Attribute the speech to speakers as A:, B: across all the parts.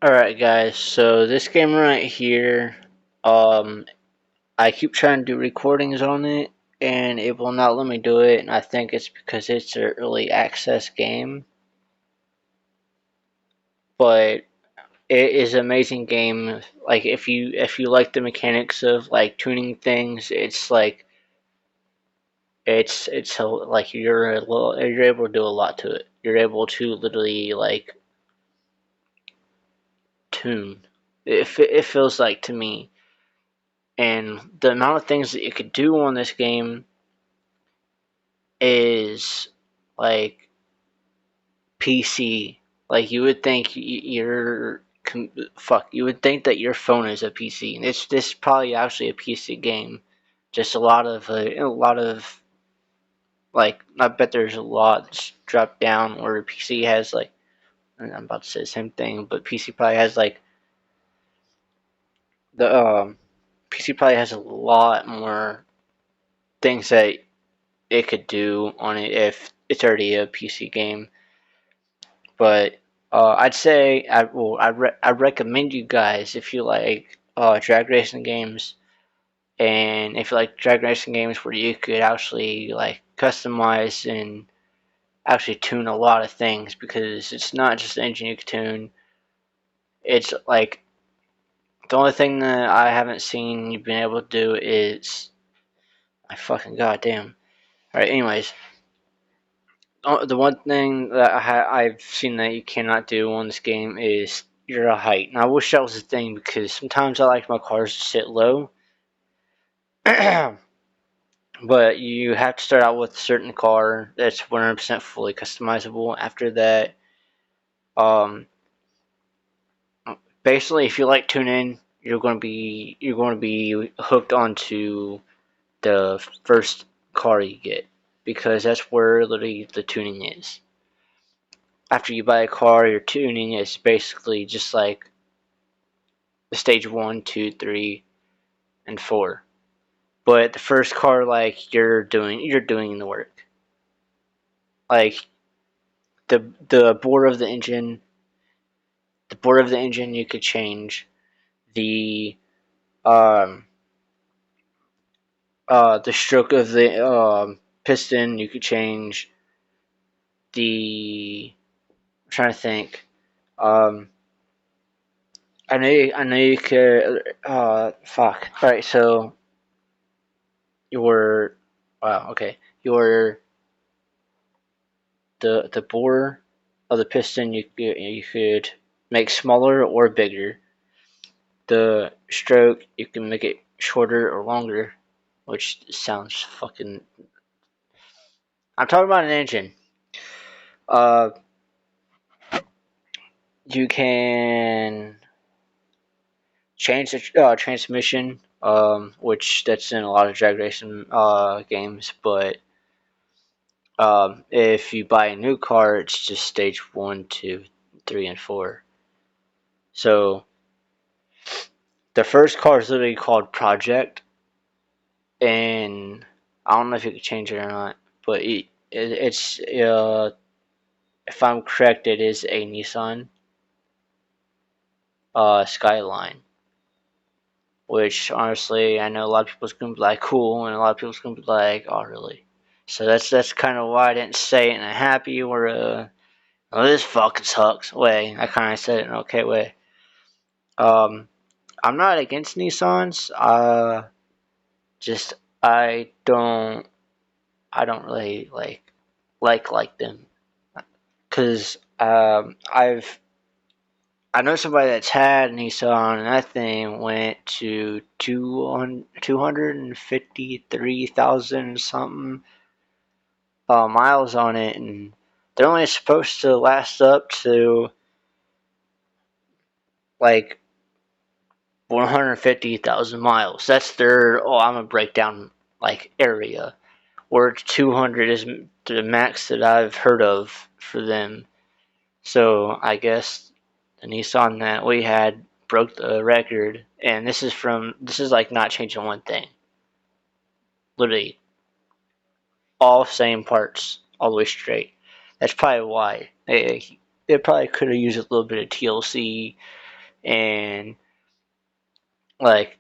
A: Alright guys, so this game right here, um, I keep trying to do recordings on it, and it will not let me do it, and I think it's because it's an early access game, but it is an amazing game. Like, if you like the mechanics of, like, tuning things, it's like, like, you're able to do a lot to it. You're able to literally, like, tune. It feels like to me. And the amount of things that you could do on this game is like PC. Like you would think you would think that your phone is a PC. And it's this probably actually a PC game. Just a lot of like I bet there's a lot dropped down where PC has like I'm about to say the same thing, but PC probably has like the PC probably has a lot more things that it could do on it if it's already a PC game. But I'd say I recommend you guys if you like drag racing games, and if you like drag racing games where you could actually like customize and actually tune a lot of things, because it's not just the engine you can tune. It's like the only thing that I haven't seen you've been able to do is I fucking goddamn. All right, anyways, the one thing that I've seen that you cannot do on this game is your height. And I wish that was a thing, because sometimes I like my cars to sit low. But you have to start out with a certain car that's 100% fully customizable. After that, um, basically, if you like tuning, you're going to be hooked onto the first car you get, because that's where literally the tuning is. After you buy a car, your tuning is basically just like the stage one, two, three, and four. But the first car, like you're doing the work. Like the bore of the engine, you could change. The um the stroke of the piston, you could change. I'm trying to think. Um, I know you could. Fuck. All right, so your wow. Okay, your the bore of the piston you could make smaller or bigger. The stroke you can make it shorter or longer, which sounds fucking. I'm talking about an engine. Uh, you can change the transmission, which that's in a lot of drag racing games. But if you buy a new car, it's just stage one, two, three, and four. So the first car is literally called Project, and I don't know if you can change it or not, but it's if I'm correct, it is a Nissan Skyline, which honestly I know a lot of people's gonna be like cool, and a lot of people's gonna be like, oh really? So that's kind of why I didn't say it in a happy or oh this fucking sucks way. I kind of said it in an okay way. Um, I'm not against Nissans. Just I don't really like them, because I know somebody that's had a Nissan, and that thing went to 253,000 something miles on it, and they're only supposed to last up to like 150,000 miles. That's their I'm gonna break down like area. Where 200 is the max that I've heard of for them. So I guess the Nissan that we had broke the record, and this is like not changing one thing. Literally all same parts all the way straight. That's probably why they probably could have used a little bit of TLC, and like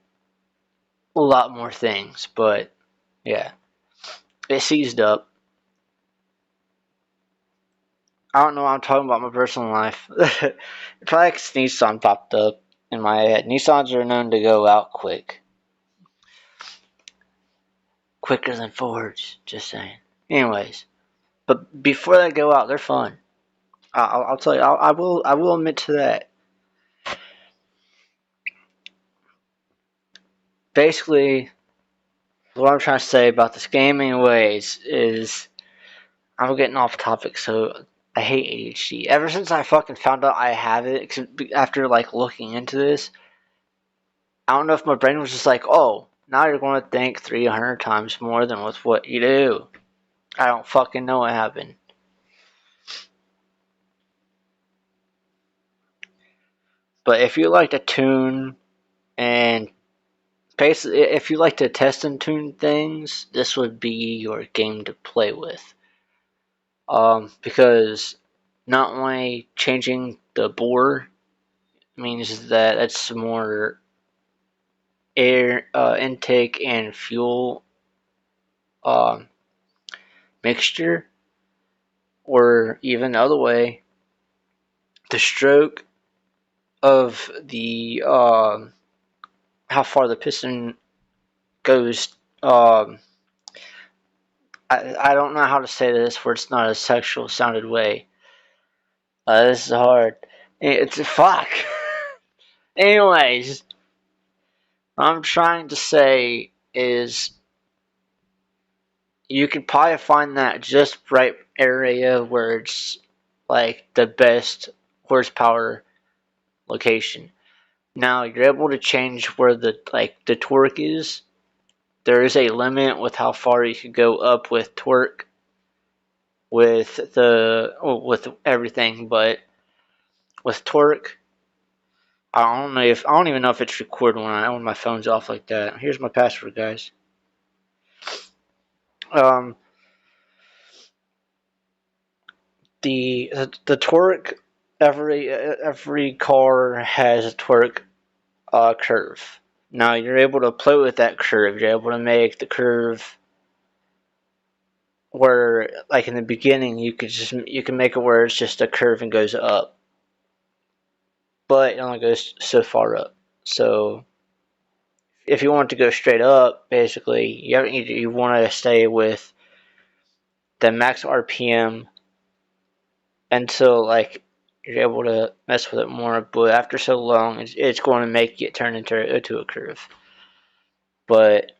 A: a lot more things. But yeah, it seized up. I don't know why I'm talking about my personal life. Probably because Nissan popped up in my head. Nissans are known to go out quick. Quicker than Fords, just saying. Anyways, but before they go out, they're fun. I'll tell you, I will admit to that. Basically, what I'm trying to say about this game, anyways, is I'm getting off topic. So I hate ADHD. Ever since I fucking found out I have it, after like looking into this, I don't know if my brain was just like, oh, now you're going to think 300 times more than with what you do. I don't fucking know what happened. But if you like to tune and basically, if you like to test and tune things, this would be your game to play with. Because not only changing the bore means that it's more air intake and fuel um, mixture, or even the other way, the stroke of the how far the piston goes. I don't know how to say this where it's not a sexual sounded way. This is hard. It's fuck. Anyways, what I'm trying to say is you could probably find that just right area where it's like the best horsepower location. Now you're able to change where the torque is. There is a limit with how far you could go up with torque with everything, but with torque, I don't even know if it's recording when my phone's off like that. Here's my password, guys. Um, the torque, every car has a torque curve. Now you're able to play with that curve. You're able to make the curve where, like in the beginning, you can make it where it's just a curve and goes up, but it only goes so far up. So if you want to go straight up, basically you want to stay with the max RPM until like you're able to mess with it more. But after so long, it's going to make it turn into a curve. But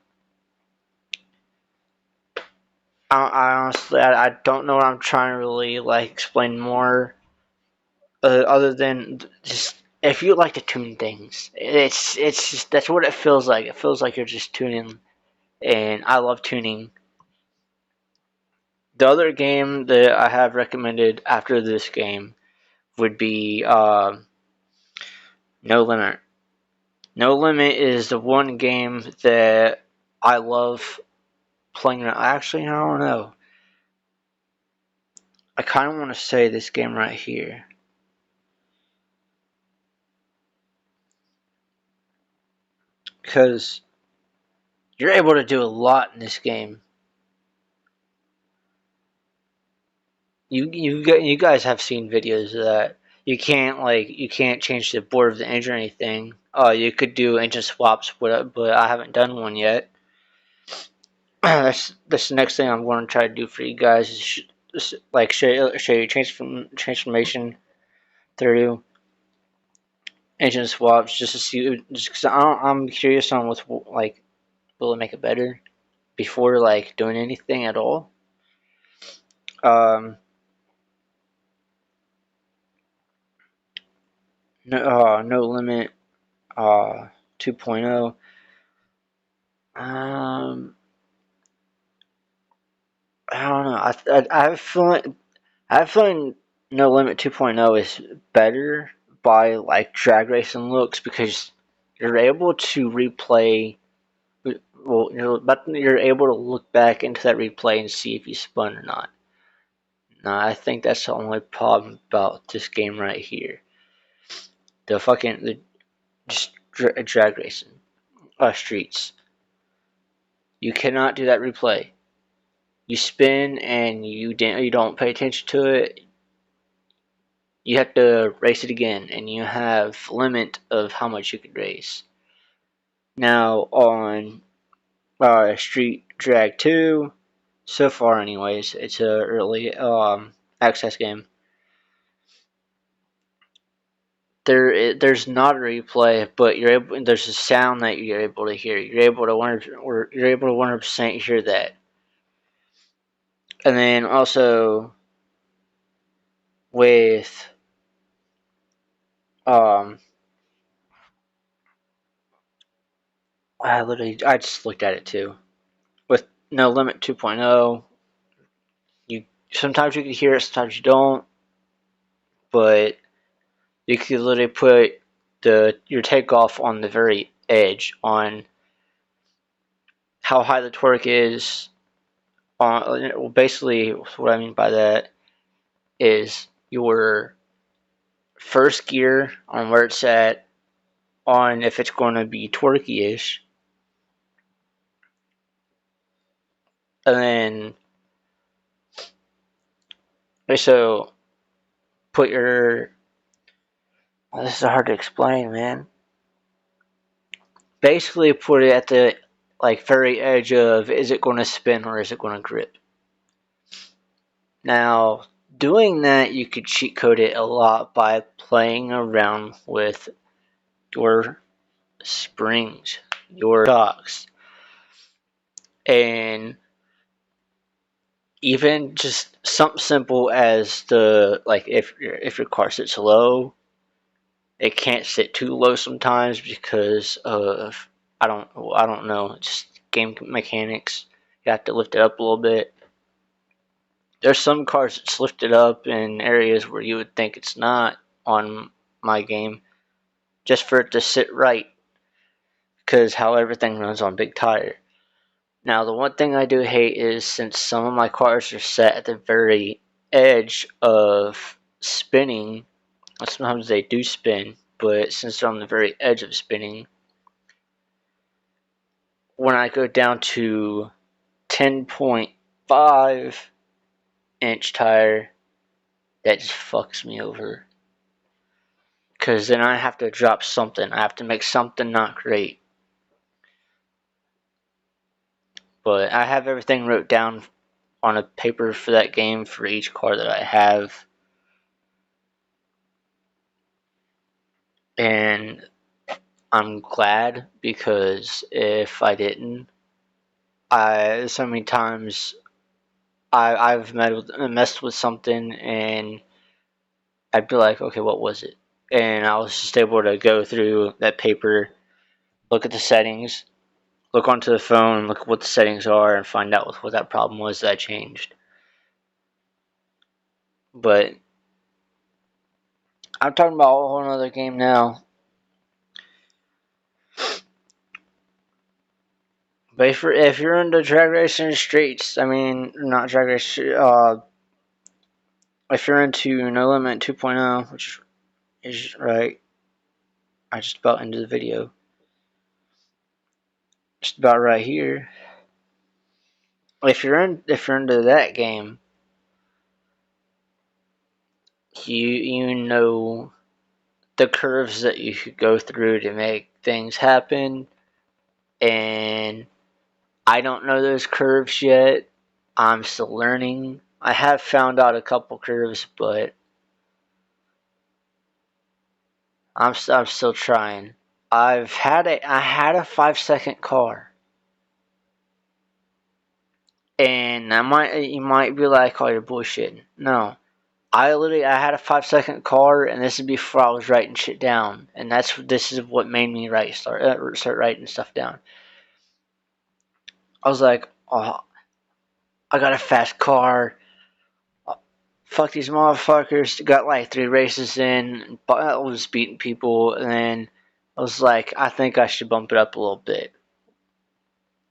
A: I honestly I don't know what I'm trying to really like explain more, other than just if you like to tune things, it's just that's what it feels like. It feels like you're just tuning, and I love tuning. The other game that I have recommended after this game would be No Limit. No Limit is the one game that I love playing. Actually, I don't know. I kind of want to say this game right here. Because you're able to do a lot in this game. You guys have seen videos of that. You can't change the board of the engine or anything. You could do engine swaps, but I haven't done one yet. That's the next thing I'm going to try to do for you guys is like show you transformation through engine swaps just to see, just because I'm curious on what's like, will it make it better before like doing anything at all. Um, no limit 2.0. I don't know. I I have a feeling No Limit 2.0 is better by like drag racing looks because you're able to replay. Well, you're able to look back into that replay and see if you spun or not. Now, I think that's the only problem about this game right here. The fucking just drag racing, streets. You cannot do that replay. You spin and you don't pay attention to it. You have to race it again, and you have limit of how much you can race. Now on Street Drag 2, so far anyways, it's a early access game. There's not a replay, but there's a sound that you're able to hear. You're able to 100% hear that. And then also with I just looked at it too. With No Limit 2.0, you sometimes you can hear it, sometimes you don't, but you can literally put your takeoff on the very edge on how high the torque is. Well, basically, what I mean by that is your first gear on where it's at, on if it's going to be torquey-ish, and then so put your. This is hard to explain, man. Basically, put it at the very edge of, is it going to spin or is it going to grip? Now, doing that, you could cheat code it a lot by playing around with your springs, your shocks, and even just something simple as if your car sits low, it can't sit too low sometimes because of I don't know, just game mechanics. You have to lift it up a little bit. There's some cars that's lifted up in areas where you would think it's not on my game, just for it to sit right, because how everything runs on big tire. Now, the one thing I do hate is, since some of my cars are set at the very edge of spinning, sometimes they do spin, but since they're on the very edge of spinning, when I go down to 10.5 inch tire, that just fucks me over. Because then I have to drop something. I have to make something not great. But I have everything wrote down on a paper for that game for each car that I have. And I'm glad, because if I didn't, so many times I've messed with something and I'd be like, okay, what was it? And I was just able to go through that paper, look at the settings, look onto the phone, look at what the settings are, and find out what that problem was that I changed. But I'm talking about a whole other game now. But if you're into drag racing streets, I mean, not drag race, if you're into No Limit 2.0, which is right, I just about ended the video. Just about right here. If you're into that game, you know the curves that you could go through to make things happen, and I don't know those curves yet. I'm still learning. I have found out a couple curves, but I'm still trying. I had a 5-second car, and you might be like, "Oh, you're bullshitting." No, I had a 5-second car, and this is before I was writing shit down, and this is what made me start writing stuff down. I was like, "Oh, I got a fast car. Fuck these motherfuckers." Got like 3 races in, but I was beating people, and then I was like, I think I should bump it up a little bit.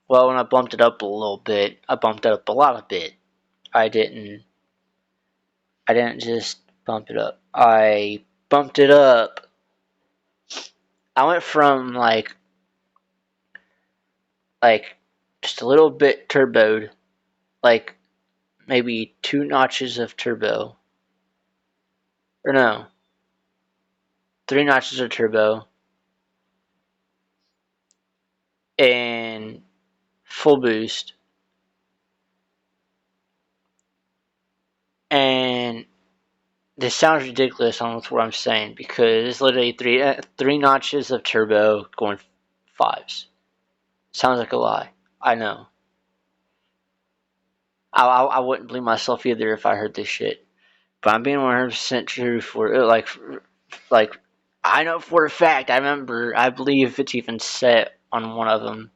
A: Well, when I bumped it up a little bit, I bumped it up a lot of bit. I didn't just bump it up. I bumped it up I went from like just a little bit turboed, like maybe 2 notches of turbo, or no, 3 notches of turbo, and full boost, and this sounds ridiculous on what I'm saying because it's literally three notches of turbo going fives. Sounds like a lie. I know. I wouldn't believe myself either if I heard this shit. But I'm being 100% true for it. Like I know for a fact. I remember. I believe it's even set on one of them.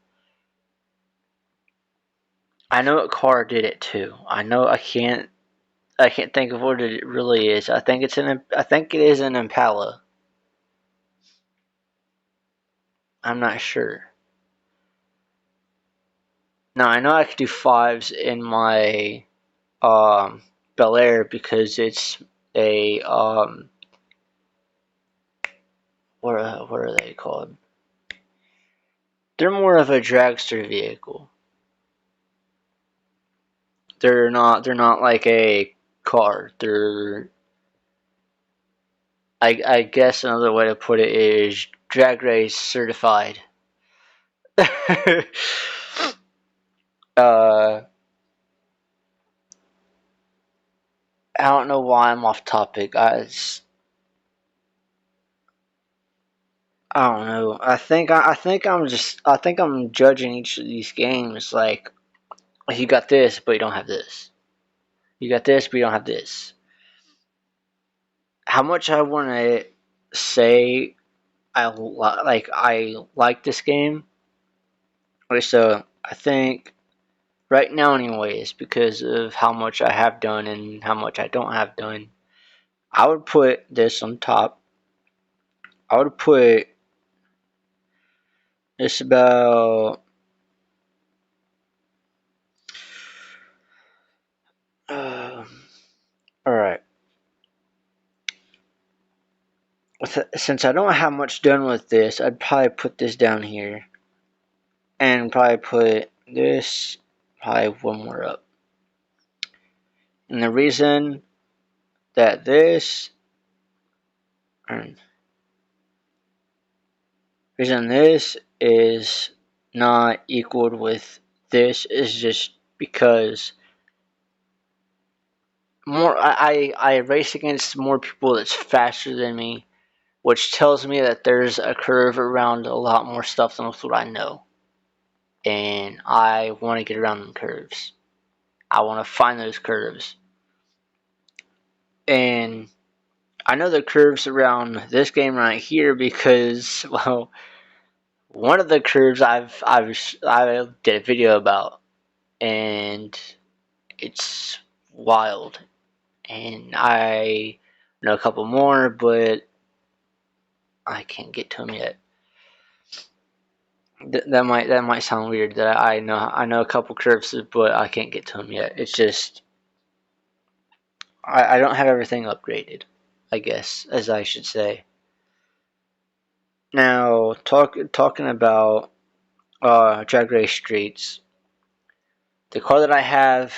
A: I know what car did it too. I know I can't. I can't think of what it really is. I think it's an. I think it is an Impala. I'm not sure. Now I know I could do fives in my Bel Air because it's a what are they called? They're more of a dragster vehicle. They're not like a car. I guess another way to put it is drag race certified. uh I don't know why I'm off topic. I don't know. I think I'm judging each of these games like you got this, but you don't have this. You got this, but you don't have this. How much I want to say I like this game. Okay, so I think right now, anyways, because of how much I have done and how much I don't have done, I would put this on top. I would put this about. Uh, all right. Since I don't have much done with this, I'd probably put this down here, and probably put this probably one more up. And the reason that and reason this is not equaled with this is just because I race against more people that's faster than me, which tells me that there's a curve around a lot more stuff than what I know. And I want to get around them curves. I want to find those curves. And I know the curves around this game right here because, well, one of the curves I did a video about, and it's wild. And I know a couple more, but I can't get to them yet. That might sound weird that I know a couple curves, but I can't get to them yet. It's just I don't have everything upgraded, I guess, as I should say. Now talking about Drag Race Streets, the car that I have.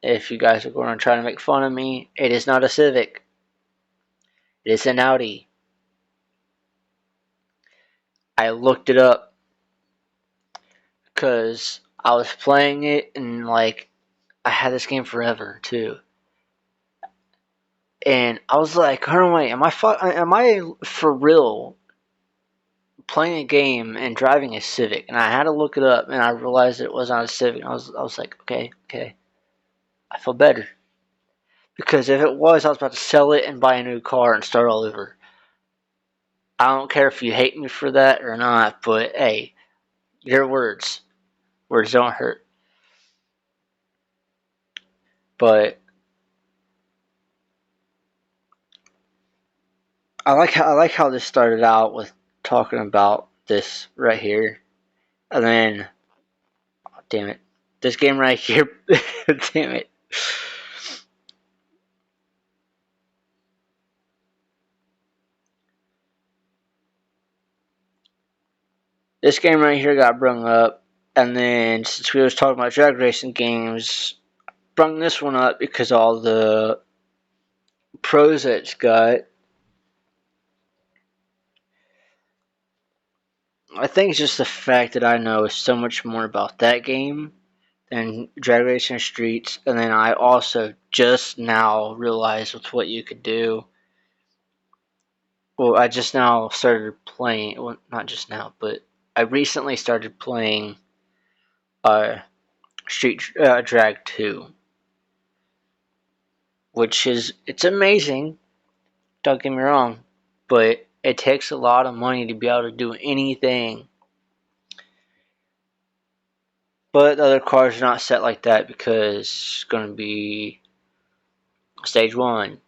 A: If you guys are going to try to make fun of me, it is not a Civic. It is an Audi. I looked it up because I was playing it and like I had this game forever too, and I was like, "Oh wait, am I for real playing a game and driving a Civic?" And I had to look it up, and I realized it was not a Civic. I was like, okay, I feel better because if it was, I was about to sell it and buy a new car and start all over. I don't care if you hate me for that or not, but hey, your words. Words don't hurt. But I like how this started out with talking about this right here, and then oh, damn it, this game right here, damn it. this game right here got brung up, and then since we was talking about drag racing games, brung this one up because all the pros that it's got. I think it's just the fact that I know so much more about that game than Drag Racing Streets, and then I also just now realized with what you could do. Well, I just now started playing. Well, not just now, but I recently started playing Street Drag 2, which it's amazing. Don't get me wrong, but it takes a lot of money to be able to do anything. But the other cars are not set like that because it's going to be stage 1,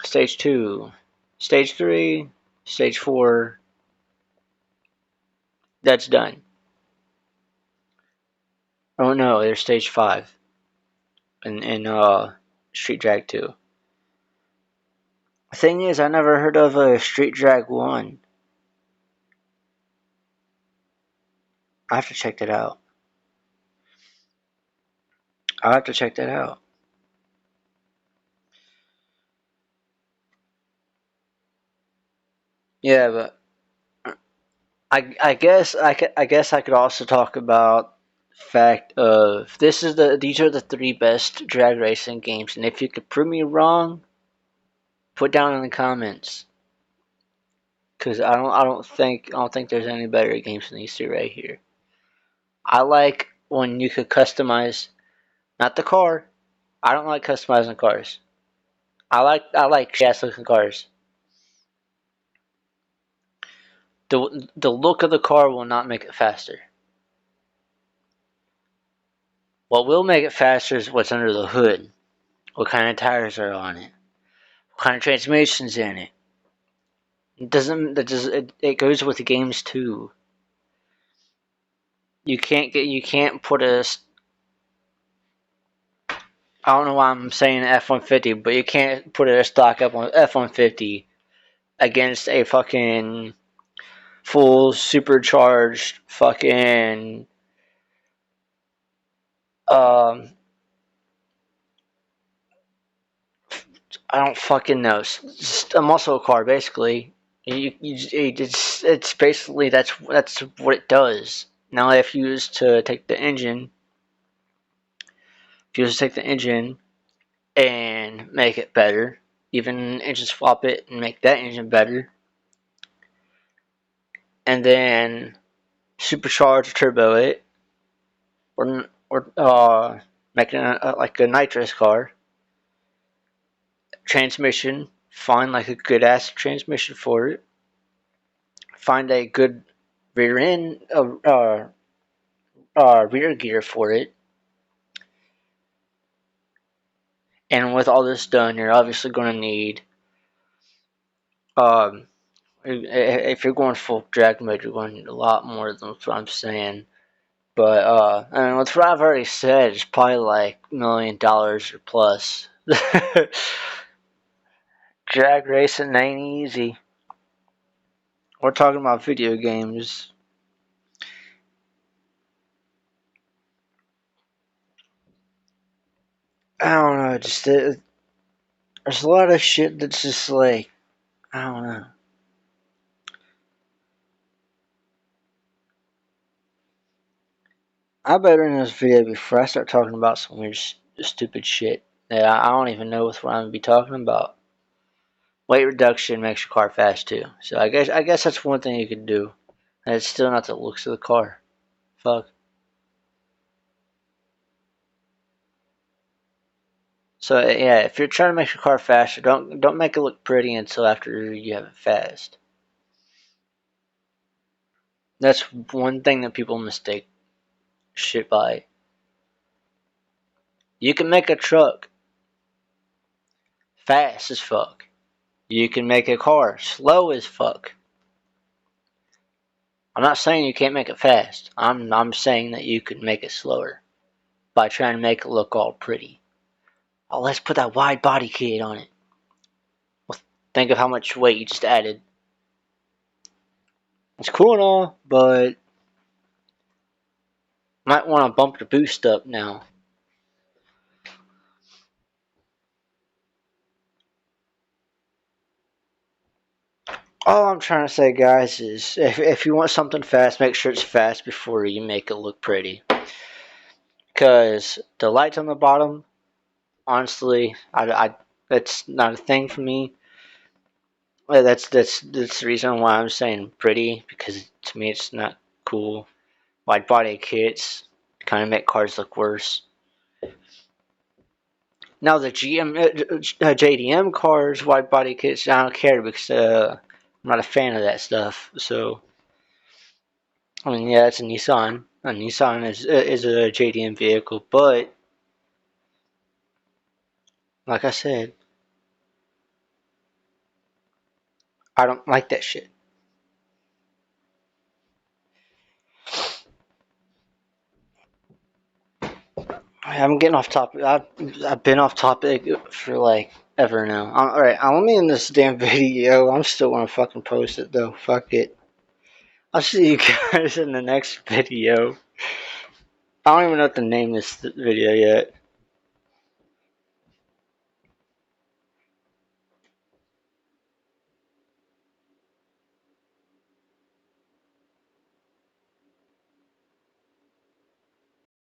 A: stage 2, stage 3, stage 4. That's done. Oh no, there's stage 5 in Street Drag 2. The thing is, I never heard of a Street Drag 1. I have to check that out. I'll have to check that out. Yeah, but I guess I could also talk about the fact of these are the 3 best drag racing games, and if you could prove me wrong, put down in the comments. Cause I don't think there's any better games than these 2 right here. I like when you could customize, not the car. I don't like customizing cars. I like ass looking cars. The look of the car will not make it faster. What will make it faster is what's under the hood. What kind of tires are on it? What kind of transmission's in it? It goes with the games too. You can't put a I don't know why I'm saying F-150, but you can't put a stock up on F-150 against a fucking full supercharged fucking um I don't fucking know. It's just a muscle car basically. It's basically that's what it does. Now if you use to take the engine, if you use to take the engine and make it better, even engine swap it and make that engine better, and then supercharge turbo it, or making like a nitrous car transmission. Find like a good ass transmission for it. Find a good rear end rear gear for it. And with all this done, you're obviously going to need um, if you're going full drag mode, you're going to need a lot more than what I'm saying. But I mean, with what I've already said, it's probably like $1,000,000 or plus. Drag racing ain't easy. We're talking about video games. I don't know, just there's a lot of shit that's just like, I don't know. I better end this video before I start talking about some weird, stupid shit that I don't even know what I'm gonna be talking about. Weight reduction makes your car fast too. So I guess that's one thing you could do. And it's still not the looks of the car. Fuck. So yeah, if you're trying to make your car faster, don't make it look pretty until after you have it fast. That's one thing that people mistake shit by. You can make a truck fast as fuck. You can make a car slow as fuck. I'm not saying you can't make it fast. I'm saying that you could make it slower by trying to make it look all pretty. Oh, let's put that wide body kit on it. Well, think of how much weight you just added. It's cool and all, but Might want to bump your boost up now. All I'm trying to say, guys, is if you want something fast, make sure it's fast before you make it look pretty. Because the lights on the bottom, honestly, that's not a thing for me. That's the reason why I'm saying pretty, because to me it's not cool. Wide body kits kind of make cars look worse. Now the JDM cars, wide body kits, I don't care because I'm not a fan of that stuff. So I mean, yeah, it's a Nissan. A Nissan is a JDM vehicle, but like I said, I don't like that shit. I'm getting off topic. I've been off topic for like ever now. All right, let me end this damn video. I'm still gonna fucking post it though. Fuck it. I'll see you guys in the next video. I don't even know what to name this video yet.